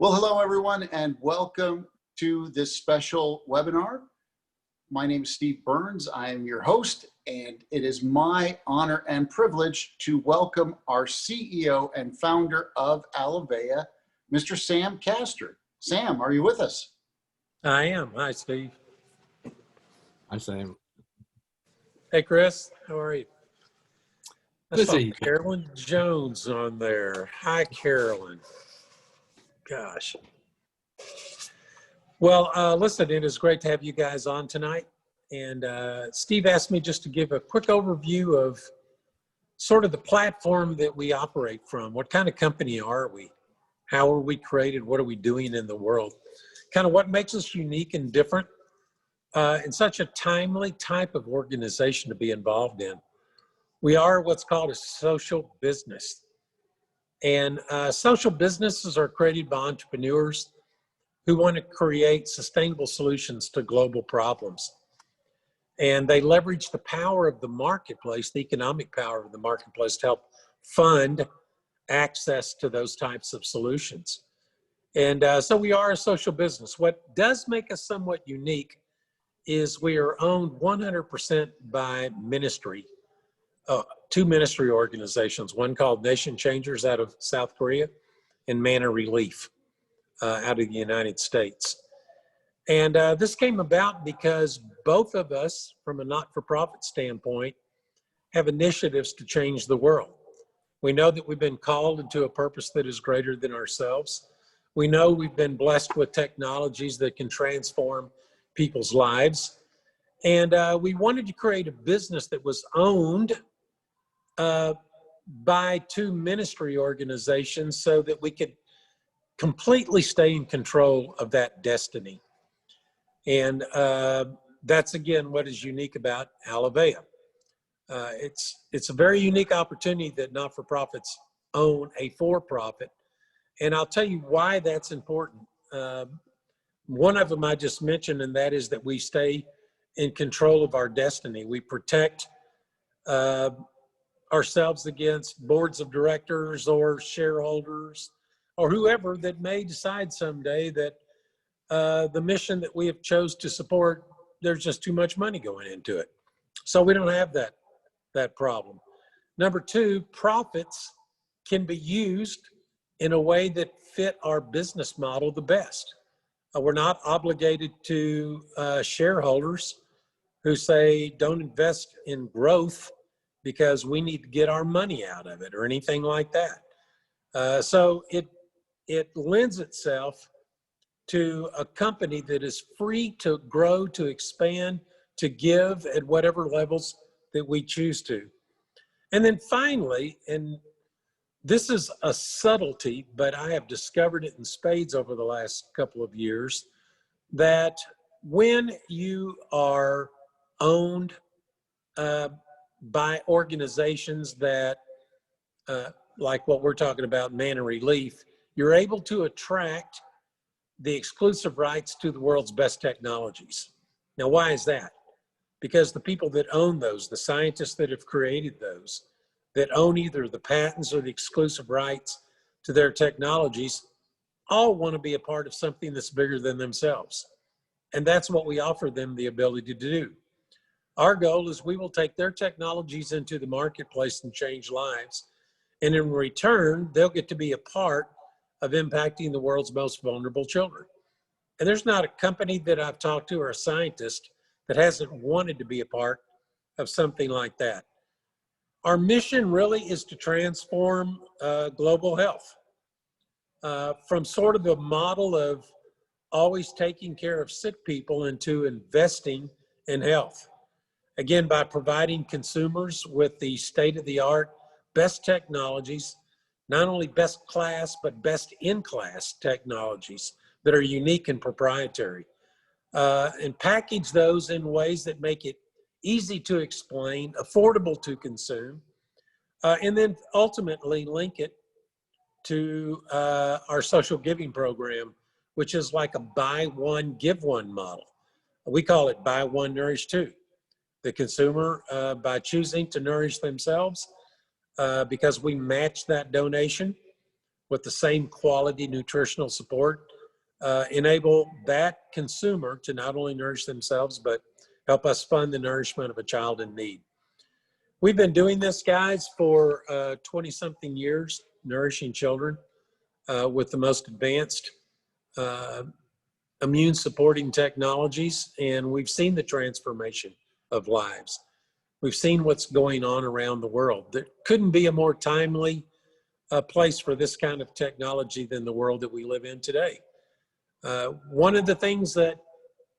Well, hello everyone, and welcome to this special webinar. My name is Steve Burns. I am your host, and it is my honor and privilege to welcome our CEO and founder of Alovea, Mr. Sam Castor. Sam, are you with us? I am. Hi, Steve. Hi, Sam. Hey, Chris. How are you? I saw Busy. Carolyn Jones on there. Hi, Carolyn. Gosh. Well, listen, it is great to have you guys on tonight. And Steve asked me just to give a quick overview of sort of the platform that we operate from. What kind of company are we? How are we created? What are we doing in the world? Kind of what makes us unique and different and such a timely type of organization to be involved in. We are what's called a social business. And social businesses are created by entrepreneurs who want to create sustainable solutions to global problems. And they leverage the power of the marketplace, the economic power of the marketplace, to help fund access to those types of solutions. And so we are a social business. What does make us somewhat unique is we are owned 100% by ministry. Two ministry organizations, one called Nation Changers out of South Korea and Manna Relief out of the United States. And this came about because both of us, from a not-for-profit standpoint, have initiatives to change the world. We know that we've been called into a purpose that is greater than ourselves. We know we've been blessed with technologies that can transform people's lives. And we wanted to create a business that was owned by two ministry organizations so that we could completely stay in control of that destiny. And that's, again, what is unique about Alovea. It's a very unique opportunity that not-for-profits own a for-profit. And I'll tell you why that's important. One of them I just mentioned, and that is that we stay in control of our destiny. We protect ourselves against boards of directors or shareholders or whoever that may decide someday that the mission that we have chose to support, there's just too much money going into it. So we don't have that problem. Number two, profits can be used in a way that fit our business model the best. We're not obligated to shareholders who say don't invest in growth because we need to get our money out of it or anything like that. So it lends itself to a company that is free to grow, to expand, to give at whatever levels that we choose to. And then finally, and this is a subtlety, but I have discovered it in spades over the last couple of years, that when you are owned by organizations that, like what we're talking about, Manna Relief, you're able to attract the exclusive rights to the world's best technologies. Now, why is that? Because the people that own those, the scientists that have created those, that own either the patents or the exclusive rights to their technologies, all want to be a part of something that's bigger than themselves. And that's what we offer them the ability to do. Our goal is we will take their technologies into the marketplace and change lives. And in return, they'll get to be a part of impacting the world's most vulnerable children. And there's not a company that I've talked to or a scientist that hasn't wanted to be a part of something like that. Our mission really is to transform global health from sort of a model of always taking care of sick people into investing in health. Again, by providing consumers with the state-of-the-art, best technologies, not only best class, but best in-class technologies that are unique and proprietary, and package those in ways that make it easy to explain, affordable to consume, and then ultimately link it to our social giving program, which is like a buy one, give one model. We call it buy one, nourish two. The consumer, by choosing to nourish themselves, because we match that donation, with the same quality nutritional support, enable that consumer to not only nourish themselves, but help us fund the nourishment of a child in need. We've been doing this, guys, for 20-something years, nourishing children with the most advanced immune supporting technologies, and we've seen the transformation of lives. We've seen what's going on around the world. There couldn't be a more timely place for this kind of technology than the world that we live in today. One of the things that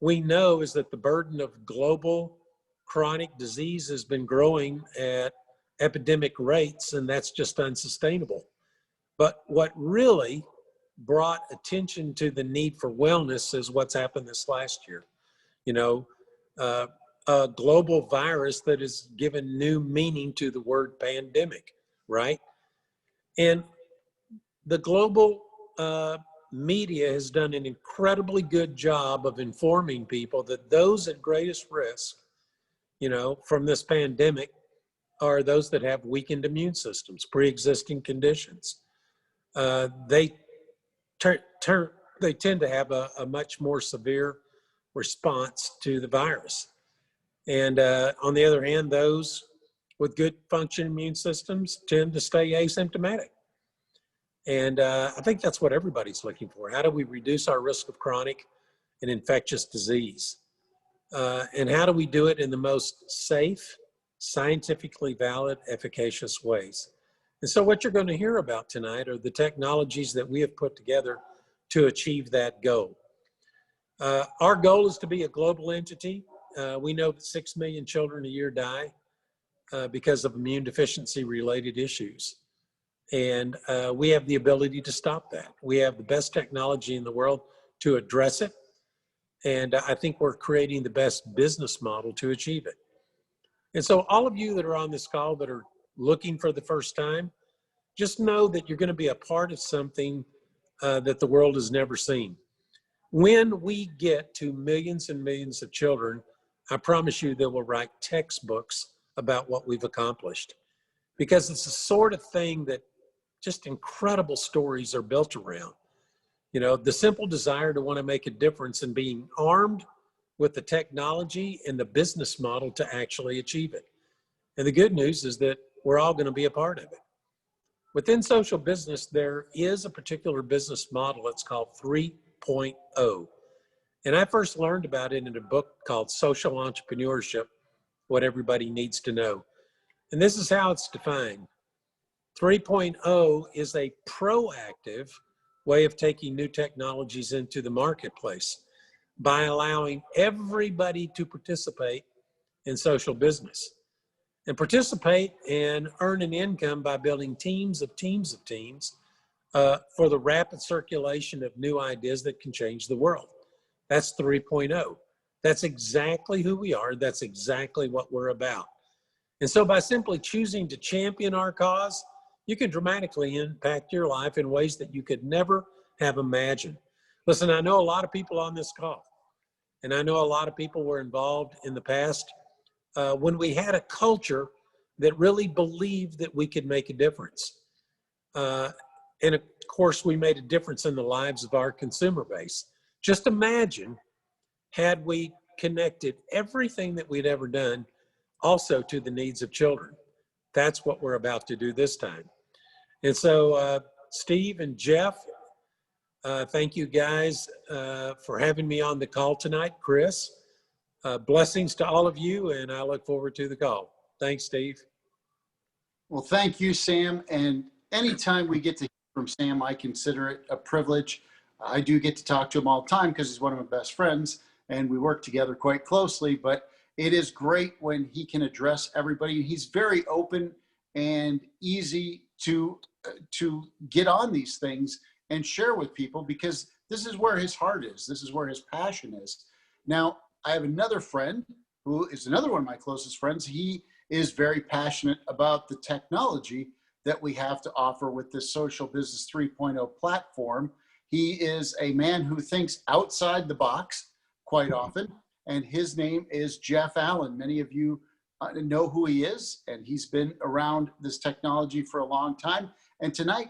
we know is that the burden of global chronic disease has been growing at epidemic rates, and that's just unsustainable. But what really brought attention to the need for wellness is what's happened this last year. You know, a global virus that has given new meaning to the word pandemic, right? And the global media has done an incredibly good job of informing people that those at greatest risk, you know, from this pandemic are those that have weakened immune systems, pre-existing conditions. They tend to have a much more severe response to the virus. And on the other hand, those with good functioning immune systems tend to stay asymptomatic. And I think that's what everybody's looking for. How do we reduce our risk of chronic and infectious disease? And how do we do it in the most safe, scientifically valid, efficacious ways? And so what you're going to hear about tonight are the technologies that we have put together to achieve that goal. Our goal is to be a global entity. We know that 6 million children a year die because of immune deficiency related issues. And we have the ability to stop that. We have the best technology in the world to address it. And I think we're creating the best business model to achieve it. And so all of you that are on this call that are looking for the first time, just know that you're going to be a part of something that the world has never seen. When we get to millions and millions of children, I promise you they will write textbooks about what we've accomplished, because it's the sort of thing that just incredible stories are built around. You know, the simple desire to want to make a difference and being armed with the technology and the business model to actually achieve it. And the good news is that we're all going to be a part of it. Within social business, there is a particular business model. It's called 3.0. And I first learned about it in a book called Social Entrepreneurship, What Everybody Needs to Know. And this is how it's defined. 3.0 is a proactive way of taking new technologies into the marketplace by allowing everybody to participate in social business and participate and earn an income by building teams of teams for the rapid circulation of new ideas that can change the world. That's 3.0. That's exactly who we are. That's exactly what we're about. And so by simply choosing to champion our cause, you can dramatically impact your life in ways that you could never have imagined. Listen, I know a lot of people on this call, and I know a lot of people were involved in the past when we had a culture that really believed that we could make a difference. And of course, we made a difference in the lives of our consumer base. Just imagine had we connected everything that we'd ever done also to the needs of children. That's what we're about to do this time. And so Steve and Jeff, thank you guys for having me on the call tonight. Chris, blessings to all of you, and I look forward to the call. Thanks, Steve. Well, thank you, Sam. And anytime we get to hear from Sam, I consider it a privilege. I do get to talk to him all the time because he's one of my best friends, and we work together quite closely. But it is great when he can address everybody. He's very open and easy to get on these things and share with people, because this is where his heart is. This is where his passion is. Now, I have another friend who is another one of my closest friends. He is very passionate about the technology that we have to offer with this Social Business 3.0 platform. He is a man who thinks outside the box quite often, and his name is Jeff Allen. Many of you know who he is, and he's been around this technology for a long time. And tonight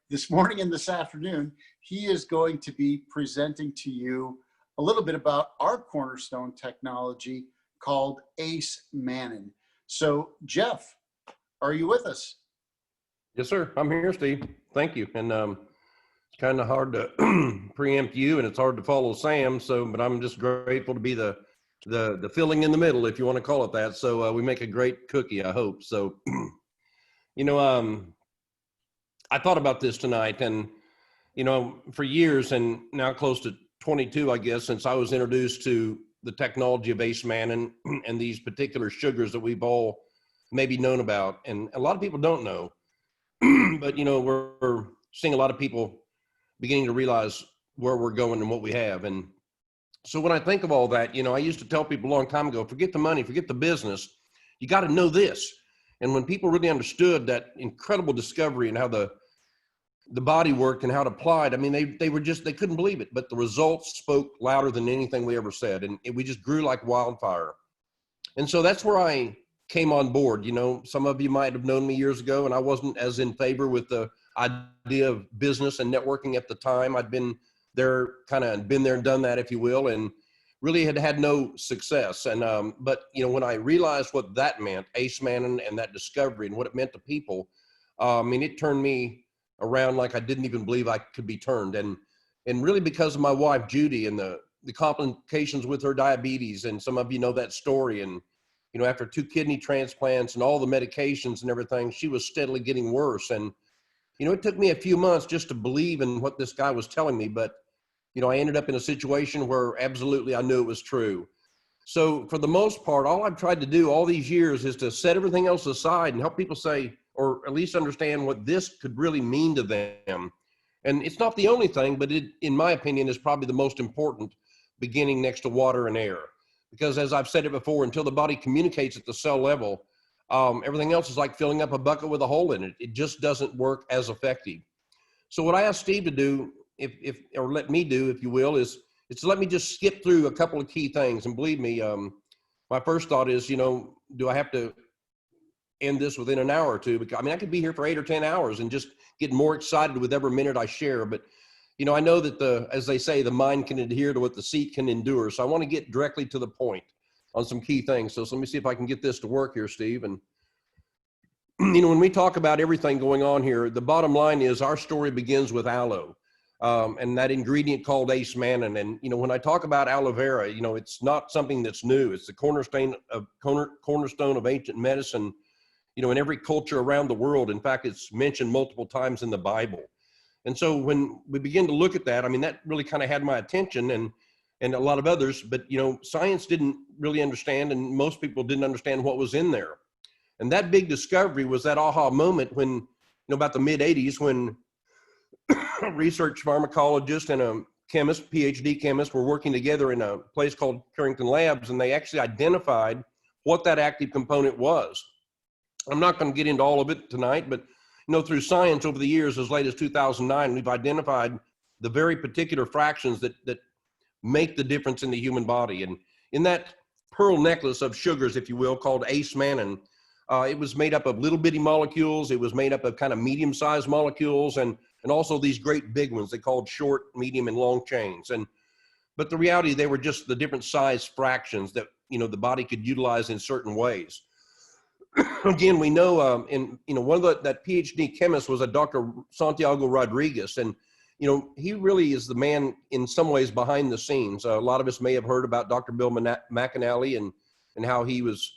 this morning and this afternoon, he is going to be presenting to you a little bit about our cornerstone technology called acemannan. So Jeff, are you with us? Yes, sir. I'm here, Steve. Thank you. And it's kind of hard to preempt you, and it's hard to follow Sam. So, but I'm just grateful to be the filling in the middle, if you want to call it that. So we make a great cookie, I hope. So, I thought about this tonight, and for years, and now close to 22, I guess, since I was introduced to the technology of acemannan and these particular sugars that we've all maybe known about, and a lot of people don't know. But we're seeing a lot of people beginning to realize where we're going and what we have. And so when I think of all that, I used to tell people a long time ago, forget the money, forget the business, you got to know this. And when people really understood that incredible discovery and how the body worked and how it applied, I mean, they couldn't believe it, but the results spoke louder than anything we ever said. And we just grew like wildfire. And so that's where I came on board. Some of you might have known me years ago, and I wasn't as in favor with the idea of business and networking at the time. I'd been there and done that, if you will, and really had no success. And but when I realized what that meant, acemannan and that discovery and what it meant to people, it turned me around like I didn't even believe I could be turned. And really because of my wife Judy and the complications with her diabetes, and some of you know that story. And after 2 kidney transplants and all the medications and everything, she was steadily getting worse. And, it took me a few months just to believe in what this guy was telling me. But, I ended up in a situation where absolutely I knew it was true. So for the most part, all I've tried to do all these years is to set everything else aside and help people say, or at least understand what this could really mean to them. And it's not the only thing, but it, in my opinion, is probably the most important, beginning next to water and air. Because as I've said it before, until the body communicates at the cell level, everything else is like filling up a bucket with a hole in it. It just doesn't work as effective. So what I asked Steve to do, or let me do, if you will, is to let me just skip through a couple of key things. And believe me, my first thought is, do I have to end this within an hour or two? Because I could be here for 8 or 10 hours and just get more excited with every minute I share. But I know that as they say, the mind can adhere to what the seat can endure. So I want to get directly to the point on some key things. So let me see if I can get this to work here, Steve. And, when we talk about everything going on here, the bottom line is our story begins with aloe, and that ingredient called acemannan. And, when I talk about aloe vera, it's not something that's new. It's the cornerstone of ancient medicine, in every culture around the world. In fact, it's mentioned multiple times in the Bible. And so when we begin to look at that, that really kind of had my attention, and a lot of others, but science didn't really understand, and most people didn't understand what was in there. And that big discovery was that aha moment when, about the mid 80s, when a research pharmacologist and a chemist, PhD chemist, were working together in a place called Carrington Labs, and they actually identified what that active component was. I'm not going to get into all of it tonight, but through science over the years, as late as 2009, we've identified the very particular fractions that make the difference in the human body. And in that pearl necklace of sugars, if you will, called acemannan, it was made up of little bitty molecules. It was made up of kind of medium-sized molecules, and also these great big ones they called short, medium, and long chains. But the reality, they were just the different size fractions that the body could utilize in certain ways. Again, we know, one of that PhD chemist was a Dr. Santiago Rodriguez, and he really is the man in some ways behind the scenes. A lot of us may have heard about Dr. Bill McAnally and how he was,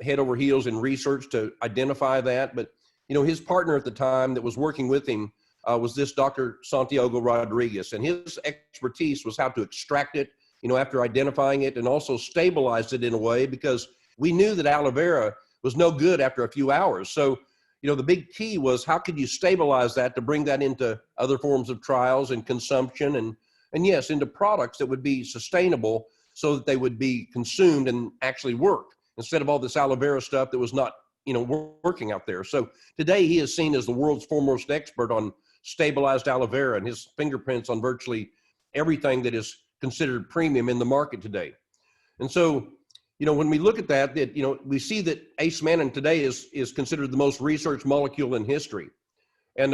head over heels in research to identify that. But his partner at the time that was working with him was this Dr. Santiago Rodriguez, and his expertise was how to extract it, after identifying it, and also stabilize it in a way, because we knew that aloe vera was no good after a few hours. So, the big key was how could you stabilize that to bring that into other forms of trials and consumption, and yes, into products that would be sustainable so that they would be consumed and actually work, instead of all this aloe vera stuff that was not, working out there. So today he is seen as the world's foremost expert on stabilized aloe vera, and his fingerprints on virtually everything that is considered premium in the market today. And so, when we look at that, we see that acemannan today is considered the most researched molecule in history. And,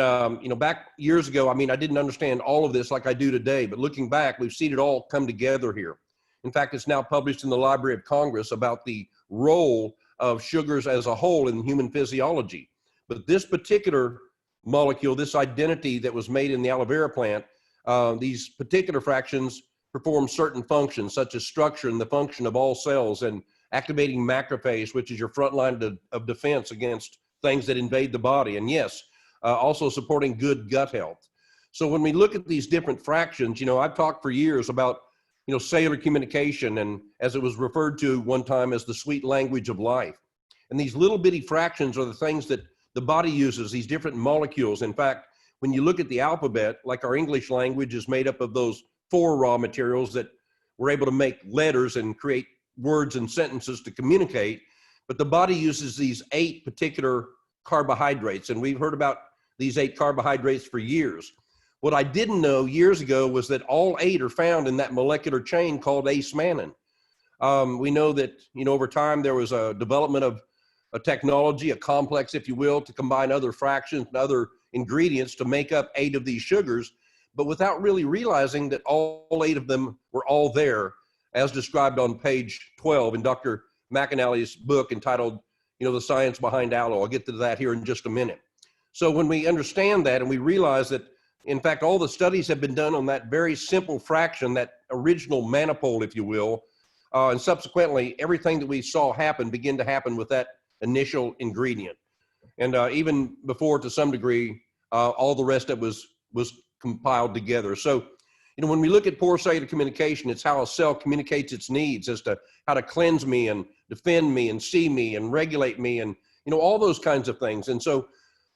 back years ago, I didn't understand all of this like I do today, but looking back, we've seen it all come together here. In fact, it's now published in the Library of Congress about the role of sugars as a whole in human physiology. But this particular molecule, this identity that was made in the Alovea plant, these particular fractions perform certain functions, such as structure and the function of all cells, and activating macrophage, which is your front line of defense against things that invade the body. And yes, also supporting good gut health. So when we look at these different fractions, I've talked for years about, cellular communication, and as it was referred to one time as the sweet language of life. And these little bitty fractions are the things that the body uses, these different molecules. In fact, when you look at the alphabet, like our English language is made up of those 4 raw materials that we're able to make letters and create words and sentences to communicate, but the body uses these 8 particular carbohydrates, and we've heard about these 8 carbohydrates for years. What I didn't know years ago was that all 8 are found in that molecular chain called acemannan. We know that, over time there was a development of a technology, a complex, if you will, to combine other fractions and other ingredients to make up 8 of these sugars, but without really realizing that all 8 of them were all there, as described on page 12 in Dr. McAnally's book entitled, The Science Behind Aloe. I'll get to that here in just a minute. So when we understand that and we realize that, in fact, all the studies have been done on that very simple fraction, that original manifold, if you will, and subsequently everything that we saw begin to happen with that initial ingredient. And even before, to some degree, all the rest of it was compiled together. So, when we look at poor cellular communication, it's how a cell communicates its needs as to how to cleanse me and defend me and see me and regulate me and, all those kinds of things. And so,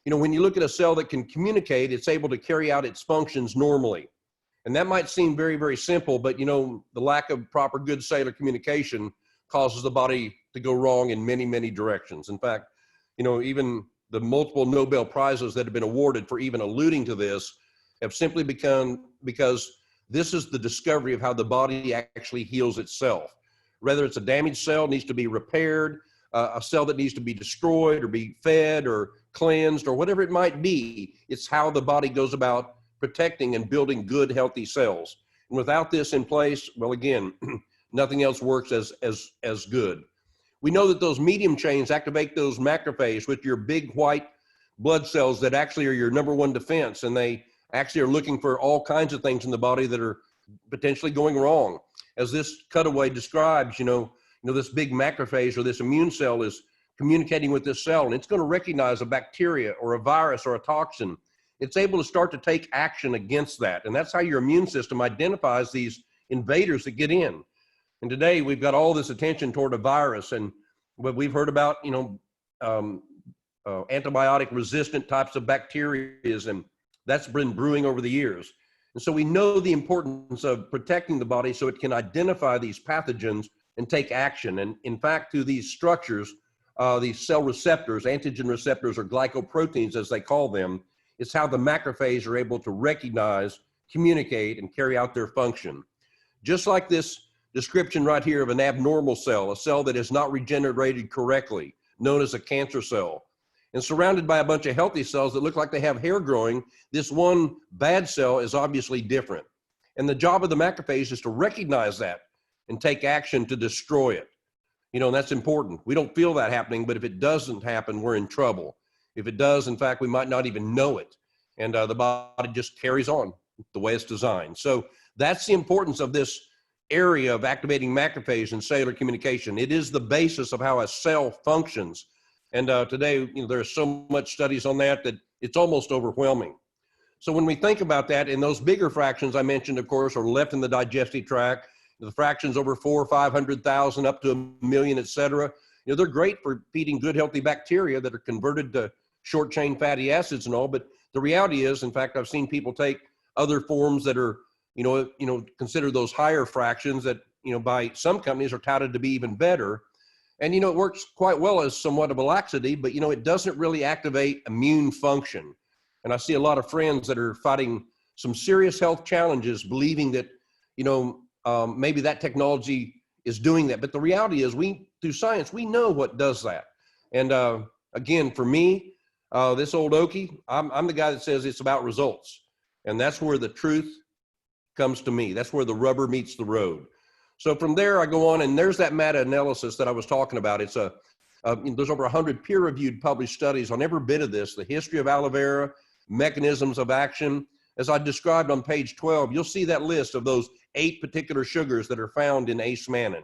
when you look at a cell that can communicate, it's able to carry out its functions normally. And that might seem very, very simple, but, the lack of proper good cellular communication causes the body to go wrong in many, many directions. In fact, even the multiple Nobel Prizes that have been awarded for even alluding to this have simply become because this is the discovery of how the body actually heals itself. Whether it's a damaged cell needs to be repaired, a cell that needs to be destroyed or be fed or cleansed or whatever it might be, it's how the body goes about protecting and building good, healthy cells. And without this in place, well, again, nothing else works as good. We know that those medium chains activate those macrophages, which are your big white blood cells that actually are your number one defense, and they actually are looking for all kinds of things in the body that are potentially going wrong. As this cutaway describes, this big macrophage or this immune cell is communicating with this cell, and it's going to recognize a bacteria or a virus or a toxin. It's able to start to take action against that, and that's how your immune system identifies these invaders that get in. And today we've got all this attention toward a virus, and what we've heard about, antibiotic resistant types of bacteria, and that's been brewing over the years. And so we know the importance of protecting the body so it can identify these pathogens and take action. And in fact, through these structures, these cell receptors, antigen receptors or glycoproteins as they call them, it's how the macrophages are able to recognize, communicate, and carry out their function. Just like this description right here of an abnormal cell, a cell that is not regenerated correctly, known as a cancer cell. And surrounded by a bunch of healthy cells that look like they have hair growing, this one bad cell is obviously different. And the job of the macrophage is to recognize that and take action to destroy it. And that's important. We don't feel that happening, but if it doesn't happen, we're in trouble. If it does, in fact, we might not even know it. And the body just carries on the way it's designed. So that's the importance of this area of activating macrophage and cellular communication. It is the basis of how a cell functions. And today, there's so much studies on that it's almost overwhelming. So when we think about that, and those bigger fractions I mentioned, of course, are left in the digestive tract, the fractions over 400,000 or 500,000 up to 1 million, et cetera, they're great for feeding good, healthy bacteria that are converted to short chain fatty acids and all. But the reality is, in fact, I've seen people take other forms that are, consider those higher fractions that, by some companies are touted to be even better. And, it works quite well as somewhat of a laxity, but, it doesn't really activate immune function. And I see a lot of friends that are fighting some serious health challenges, believing that, maybe that technology is doing that. But the reality is through science, we know what does that. And again, for me, this old Okie, I'm the guy that says it's about results. And that's where the truth comes to me. That's where the rubber meets the road. So from there, I go on, and there's that meta-analysis that I was talking about. It's there's over 100 peer-reviewed published studies on every bit of this, the history of aloe vera, mechanisms of action. As I described on page 12, you'll see that list of those 8 particular sugars that are found in acemannan.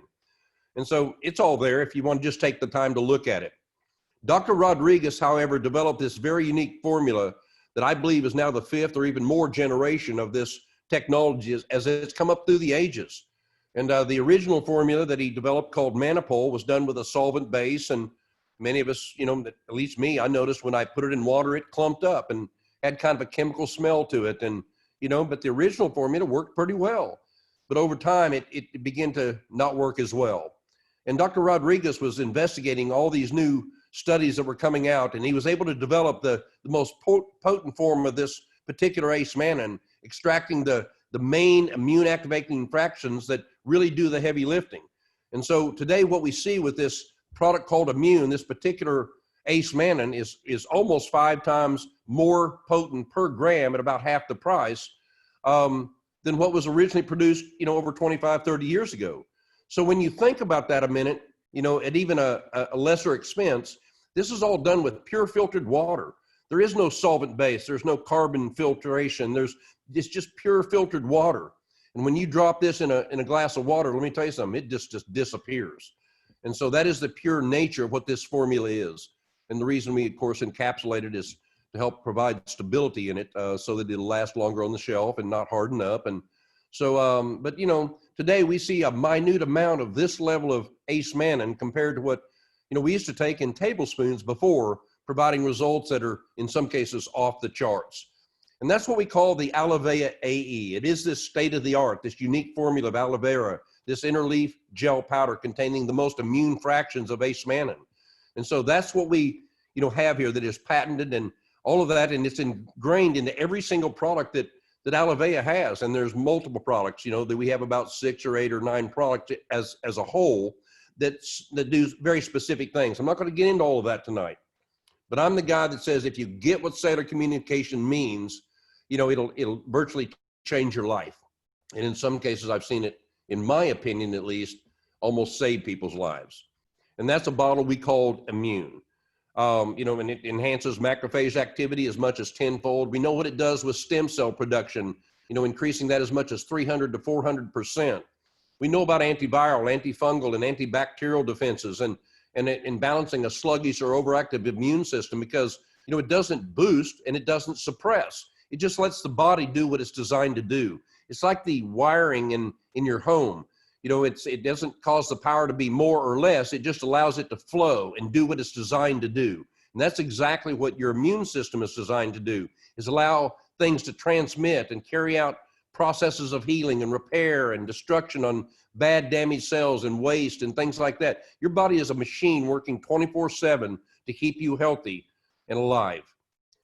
And so it's all there if you want to just take the time to look at it. Dr. Rodriguez, however, developed this very unique formula that I believe is now the 5th or even more generation of this technology as it's come up through the ages. And the original formula that he developed called Manipul was done with a solvent base. And many of us, at least me, I noticed when I put it in water, it clumped up and had kind of a chemical smell to it. And, but the original formula worked pretty well. But over time, it began to not work as well. And Dr. Rodriguez was investigating all these new studies that were coming out, and he was able to develop the most potent form of this particular acemannan, extracting the main immune activating fractions that really do the heavy lifting. And so today what we see with this product called Immune, this particular acemannan is almost 5 times more potent per gram at about half the price than what was originally produced, over 25, 30 years ago. So when you think about that a minute, at even a lesser expense, this is all done with pure filtered water. There is no solvent base. There's no carbon filtration. It's just pure filtered water. And when you drop this in a glass of water, let me tell you something, it just disappears. And so that is the pure nature of what this formula is. And the reason we, of course, encapsulate it is to help provide stability in it so that it'll last longer on the shelf and not harden up. And so, but today we see a minute amount of this level of acemannan compared to what, we used to take in tablespoons before, providing results that are in some cases off the charts. And that's what we call the Alovea AE. It is this state of the art, this unique formula of aloe vera, this interleaf gel powder containing the most immune fractions of acemannan. And so that's what we, have here that is patented and all of that. And it's ingrained into every single product that Alovea has. And there's multiple products, that we have about 6 or 8 or 9 products as a whole that do very specific things. I'm not going to get into all of that tonight. But I'm the guy that says if you get what cellular communication means, it'll virtually change your life. And in some cases, I've seen it, in my opinion at least, almost save people's lives. And that's a bottle we called Immune. And it enhances macrophage activity as much as 10-fold. We know what it does with stem cell production, increasing that as much as 300 to 400%. We know about antiviral, antifungal, and antibacterial defenses and balancing a sluggish or overactive immune system because, it doesn't boost and it doesn't suppress. It just lets the body do what it's designed to do. It's like the wiring in your home. It doesn't cause the power to be more or less. It just allows it to flow and do what it's designed to do. And that's exactly what your immune system is designed to do, is allow things to transmit and carry out processes of healing and repair and destruction on bad damaged cells and waste and things like that. Your body is a machine working 24/7 to keep you healthy and alive.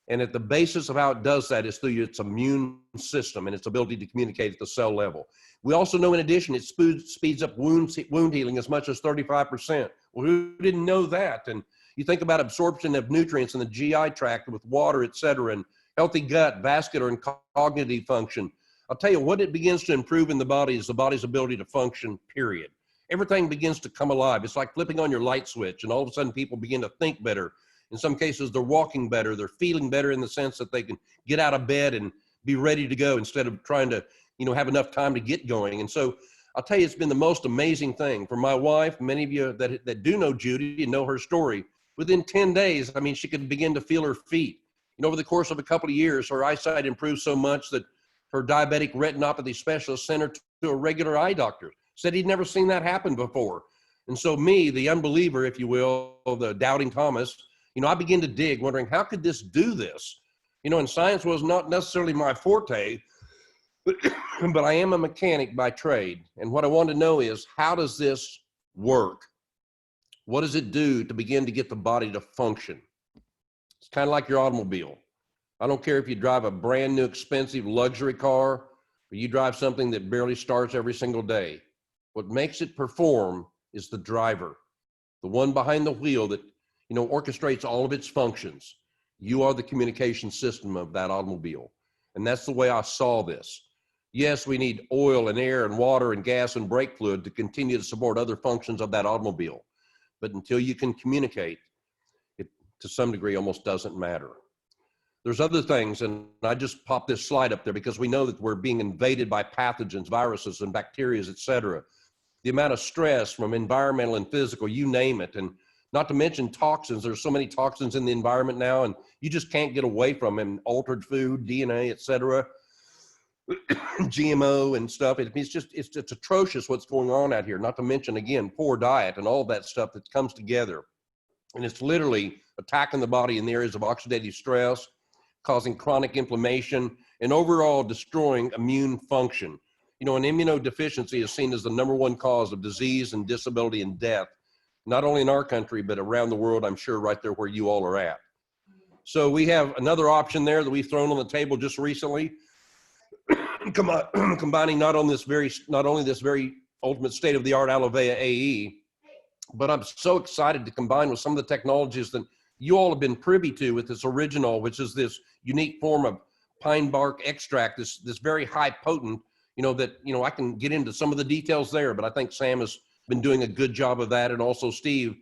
And at the basis of how it does that is through its immune system and its ability to communicate at the cell level. We also know in addition, it speeds up wound healing as much as 35%. Well, who didn't know that? And you think about absorption of nutrients in the GI tract with water, et cetera, and healthy gut, vascular, and cognitive function. I'll tell you what it begins to improve in the body is the body's ability to function, period. Everything begins to come alive. It's like flipping on your light switch and all of a sudden people begin to think better. In some cases, they're walking better. They're feeling better in the sense that they can get out of bed and be ready to go instead of trying to, have enough time to get going. And so I'll tell you, it's been the most amazing thing for my wife. Many of you that do know Judy and know her story, within 10 days, she could begin to feel her feet. Over the course of a couple of years, her eyesight improved so much that her diabetic retinopathy specialist sent her to a regular eye doctor. Said he'd never seen that happen before. And so me, the unbeliever, if you will, the doubting Thomas, I began to dig, wondering how could this do this? And science was not necessarily my forte, but I am a mechanic by trade. And what I want to know is, how does this work? What does it do to begin to get the body to function? It's kind of like your automobile. I don't care if you drive a brand new expensive luxury car or you drive something that barely starts every single day. What makes it perform is the driver, the one behind the wheel that, orchestrates all of its functions. You are the communication system of that automobile. And that's the way I saw this. Yes, we need oil and air and water and gas and brake fluid to continue to support other functions of that automobile. But until you can communicate, it to some degree almost doesn't matter. There's other things, and I just popped this slide up there because we know that we're being invaded by pathogens, viruses, and bacteria, et cetera. The amount of stress from environmental and physical, you name it, and not to mention toxins. There's so many toxins in the environment now, and you just can't get away from them. Altered food, DNA, et cetera, GMO and stuff. It's atrocious what's going on out here. Not to mention, again, poor diet and all that stuff that comes together. And it's literally attacking the body in the areas of oxidative stress, causing chronic inflammation, and overall destroying immune function. An immunodeficiency is seen as the #1 cause of disease and disability and death, not only in our country, but around the world, I'm sure right there where you all are at. So we have another option there that we've thrown on the table just recently, combining not only this very ultimate state-of-the-art Alovea AE, but I'm so excited to combine with some of the technologies that you all have been privy to with this original, which is this unique form of pine bark extract, this very high potent, I can get into some of the details there, but I think Sam has been doing a good job of that. And also Steve,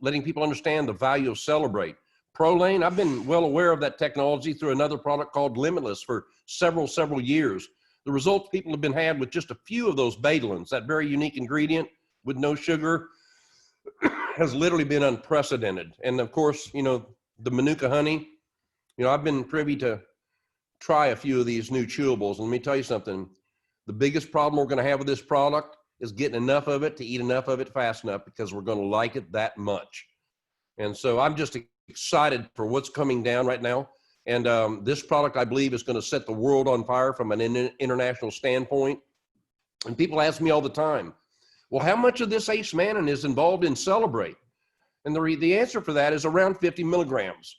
letting people understand the value of Celebrate. Prolane, I've been well aware of that technology through another product called Limitless for several years. The results people have been had with just a few of those betalains, that very unique ingredient with no sugar, has literally been unprecedented. And of course, the Manuka honey, I've been privy to try a few of these new chewables. And let me tell you something, the biggest problem we're going to have with this product is getting enough of it to eat enough of it fast enough, because we're going to like it that much. And so I'm just excited for what's coming down right now. And this product, I believe, is going to set the world on fire from an international standpoint. And people ask me all the time, well, how much of this acemannan is involved in Celebrate? And the answer for that is around 50 milligrams.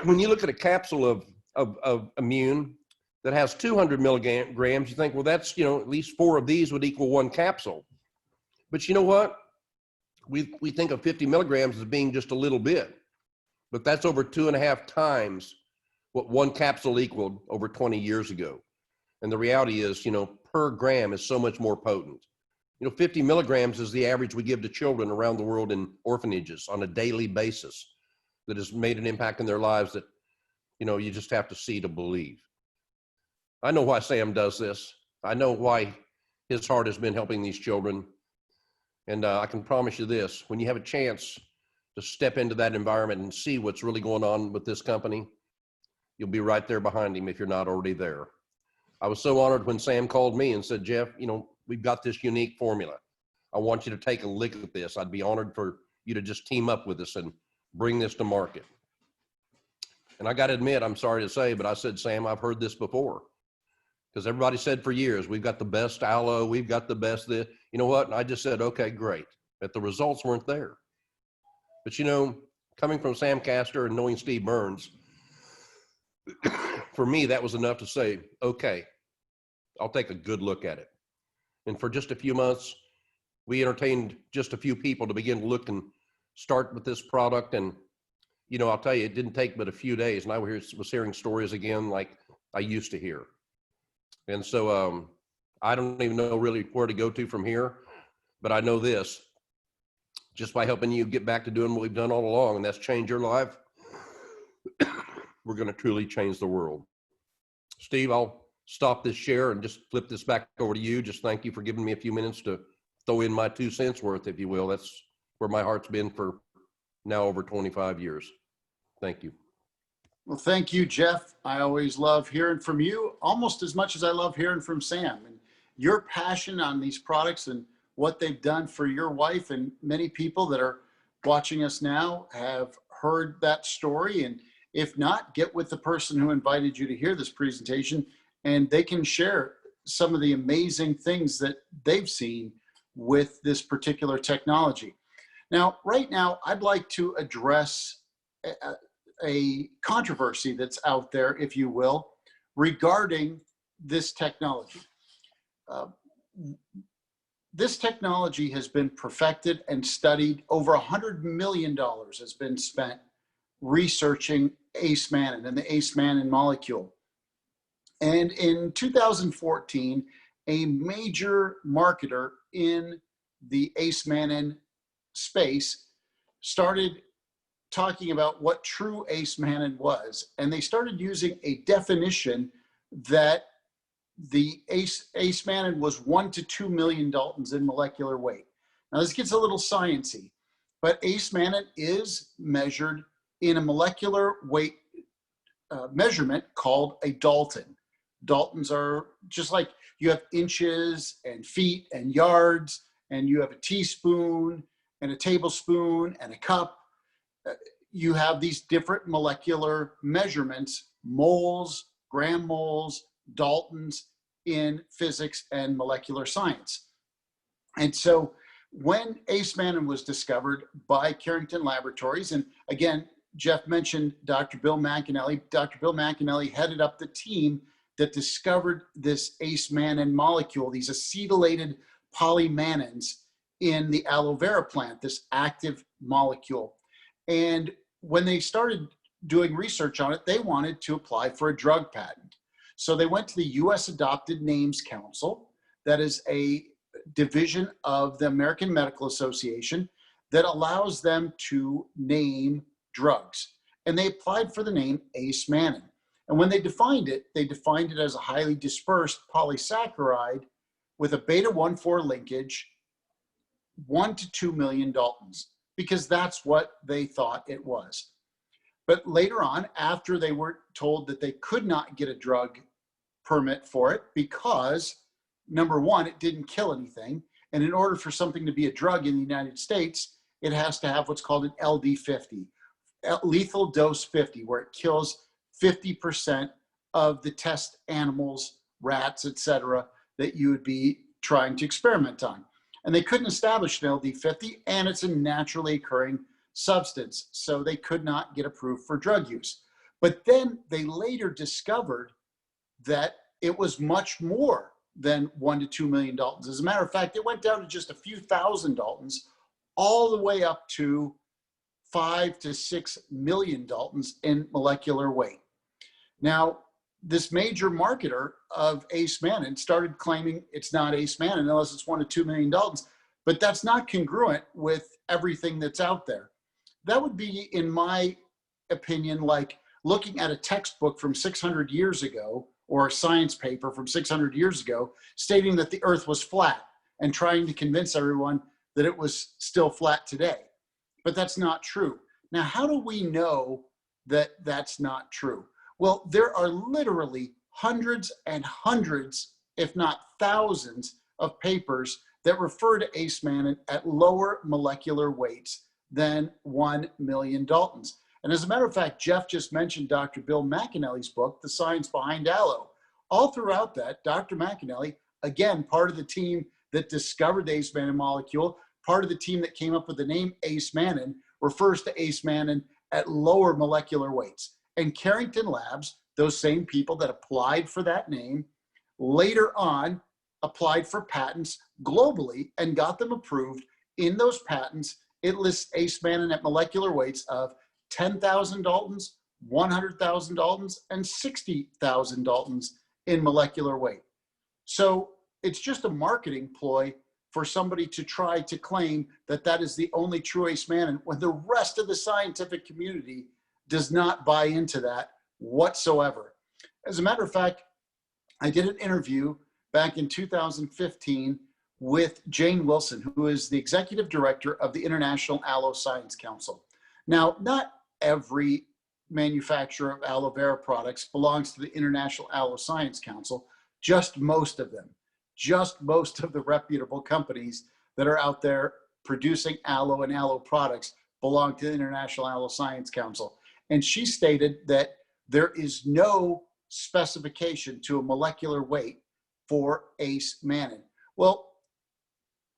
When you look at a capsule of immune that has 200 milligrams, you think, well, that's, at least 4 of these would equal 1 capsule. But you know what? We think of 50 milligrams as being just a little bit, but that's over 2.5 times what 1 capsule equaled over 20 years ago. And the reality is, per gram is so much more potent. 50 milligrams is the average we give to children around the world in orphanages on a daily basis, that has made an impact in their lives that, you just have to see to believe. I know why Sam does this. I know why his heart has been helping these children. And I can promise you this, when you have a chance to step into that environment and see what's really going on with this company, you'll be right there behind him if you're not already there. I was so honored when Sam called me and said, Jeff, we've got this unique formula. I want you to take a look at this. I'd be honored for you to just team up with us and bring this to market. And I got to admit, I'm sorry to say, but I said, Sam, I've heard this before. Because everybody said for years, we've got the best aloe, we've got the best this. You know what? And I just said, okay, great. But the results weren't there. But coming from Sam Castor and knowing Steve Burns, for me, that was enough to say, okay, I'll take a good look at it. And for just a few months, we entertained just a few people to begin to look and start with this product. And, I'll tell you, it didn't take but a few days. And I was hearing stories again like I used to hear. And so I don't even know really where to go to from here, but I know this, just by helping you get back to doing what we've done all along, and that's change your life, we're going to truly change the world. Steve, I'll stop this share and just flip this back over to you. Just thank you for giving me a few minutes to throw in my 2 cents worth, if you will. That's where my heart's been for now over 25 years. Thank you. Well, thank you, Jeff. I always love hearing from you almost as much as I love hearing from Sam. And your passion on these products and what they've done for your wife, and many people that are watching us now have heard that story. And if not, get with the person who invited you to hear this presentation, and they can share some of the amazing things that they've seen with this particular technology. Now, right now, I'd like to address a controversy that's out there, if you will, regarding this technology. this technology has been perfected and studied. Over $100 million has been spent researching acemannan and the acemannan molecule. And in 2014, a major marketer in the acemannan space started talking about what true acemannan was. And they started using a definition that the acemannan was 1 to 2 million Daltons in molecular weight. Now this gets a little sciencey, but acemannan is measured in a molecular weight measurement called a Dalton. Daltons are just like you have inches and feet and yards, and you have a teaspoon and a tablespoon and a cup. You have these different molecular measurements, moles, gram moles, Daltons in physics and molecular science. And so when acemannan was discovered by Carrington Laboratories, and again, Jeff mentioned Dr. Bill McAnally. Dr. Bill McAnally headed up the team that discovered this acemannan molecule, these acetylated polymannans in the Alovea plant, this active molecule. And when they started doing research on it, they wanted to apply for a drug patent. So they went to the US Adopted Names Council, that is a division of the American Medical Association that allows them to name drugs. And they applied for the name acemannan. And when they defined it as a highly dispersed polysaccharide with a beta-1,4 linkage, 1 to 2 million Daltons, because that's what they thought it was. But later on, after they were told that they could not get a drug permit for it because, number one, it didn't kill anything. And in order for something to be a drug in the United States, it has to have what's called an LD50, lethal dose 50, where it kills 50% of the test animals, rats, etc., that you would be trying to experiment on. And they couldn't establish an LD50, and it's a naturally occurring substance, so they could not get approved for drug use. But then they later discovered that it was much more than 1 to 2 million Daltons. As a matter of fact, it went down to just a few thousand Daltons, all the way up to 5 to 6 million Daltons in molecular weight. Now, this major marketer of acemannan started claiming it's not acemannan unless it's 1 to 2 million Daltons, but that's not congruent with everything that's out there. That would be, in my opinion, like looking at a textbook from 600 years ago or a science paper from 600 years ago stating that the earth was flat and trying to convince everyone that it was still flat today. But that's not true. Now, how do we know that that's not true? Well, there are literally hundreds and hundreds, if not thousands, of papers that refer to acemannan at lower molecular weights than 1 million Daltons. And as a matter of fact, Jeff just mentioned Dr. Bill McAnally's book, The Science Behind Aloe. All throughout that, Dr. McAnally, again, part of the team that discovered the acemannan molecule, part of the team that came up with the name acemannan, refers to acemannan at lower molecular weights. And Carrington Labs, those same people that applied for that name, later on applied for patents globally and got them approved. In those patents, it lists acemannan at molecular weights of 10,000 Daltons, 100,000 Daltons, and 60,000 Daltons in molecular weight. So it's just a marketing ploy for somebody to try to claim that that is the only true acemannan when the rest of the scientific community does not buy into that whatsoever. As a matter of fact, I did an interview back in 2015 with Jane Wilson, who is the executive director of the International Aloe Science Council. Now, not every manufacturer of aloe vera products belongs to the International Aloe Science Council, just most of them. Just most of the reputable companies that are out there producing aloe and aloe products belong to the International Aloe Science Council. And she stated that there is no specification to a molecular weight for acemannan. Well,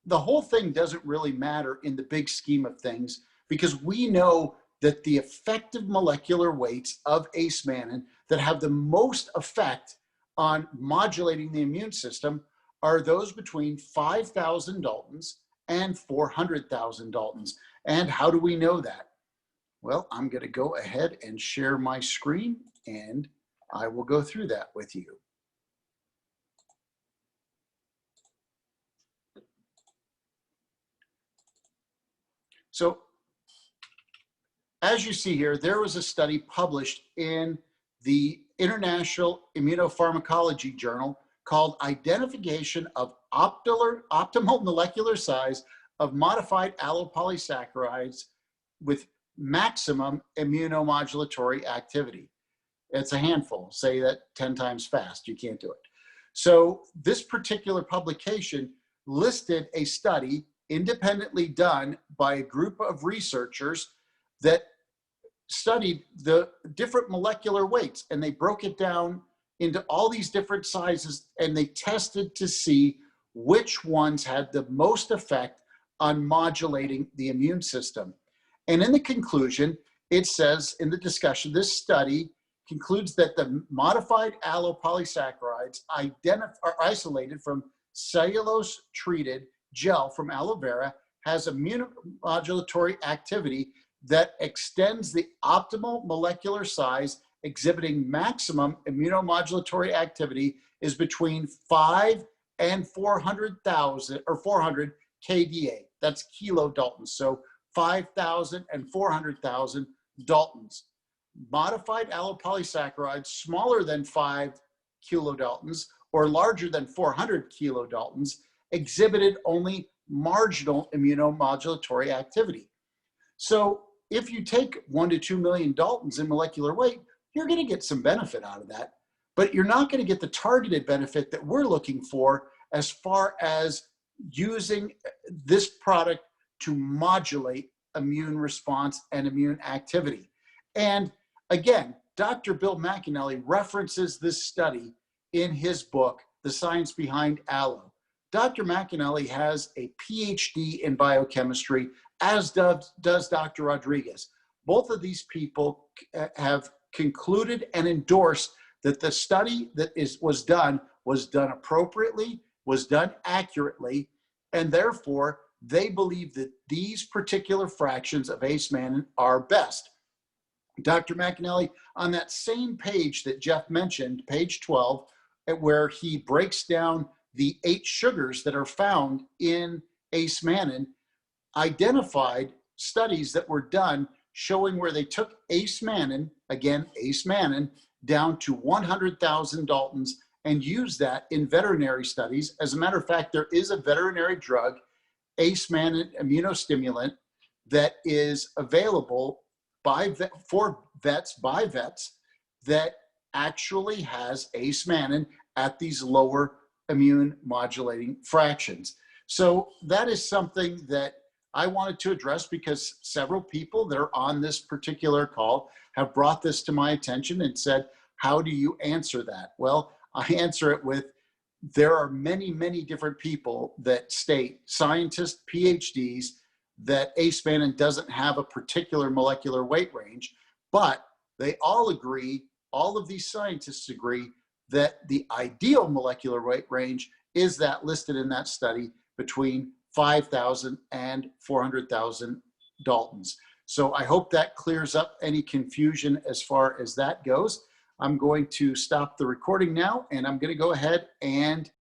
the whole thing doesn't really matter in the big scheme of things, because we know that the effective molecular weights of acemannan that have the most effect on modulating the immune system are those between 5,000 Daltons and 400,000 Daltons. And how do we know that? Well, I'm going to go ahead and share my screen, and I will go through that with you. So as you see here, there was a study published in the International Immunopharmacology Journal called Identification of Optimal Molecular Size of Modified Allopolysaccharides with Maximum Immunomodulatory Activity. It's a handful. Say that 10 times fast. You can't do it. So this particular publication listed a study independently done by a group of researchers that studied the different molecular weights, and they broke it down into all these different sizes, and they tested to see which ones had the most effect on modulating the immune system. And in the conclusion, it says in the discussion, this study concludes that the modified allopolysaccharides are isolated from cellulose-treated gel from aloe vera has immunomodulatory activity that extends the optimal molecular size exhibiting maximum immunomodulatory activity is between 5 and 400,000 or 400 kDa. That's kilodaltons. So 5,000 and 400,000 Daltons. Modified allopolysaccharides smaller than 5 kilodaltons or larger than 400 kilodaltons exhibited only marginal immunomodulatory activity. So if you take 1 to 2 million Daltons in molecular weight, you're going to get some benefit out of that, but you're not going to get the targeted benefit that we're looking for as far as using this product to modulate immune response and immune activity. And again, Dr. Bill McAnally references this study in his book, The Science Behind Aloe. Dr. McAnally has a PhD in biochemistry, as does Dr. Rodriguez. Both of these people have concluded and endorsed that the study that was done appropriately, was done accurately, and therefore they believe that these particular fractions of acemannan are best. Dr. McAnally, on that same page that Jeff mentioned, page 12, where he breaks down the 8 sugars that are found in acemannan, identified studies that were done showing where they took acemannan, again, acemannan, down to 100,000 Daltons and used that in veterinary studies. As a matter of fact, there is a veterinary drug, acemannan immunostimulant, that is available for vets, by vets, that actually has acemannan at these lower immune modulating fractions. So that is something that I wanted to address because several people that are on this particular call have brought this to my attention and said, how do you answer that? Well, I answer it with, there are many, many different people that state, scientists, PhDs, that acemannan doesn't have a particular molecular weight range, but they all agree, all of these scientists agree, that the ideal molecular weight range is that listed in that study between 5,000 and 400,000 Daltons. So I hope that clears up any confusion as far as that goes. I'm going to stop the recording now, and I'm going to go ahead and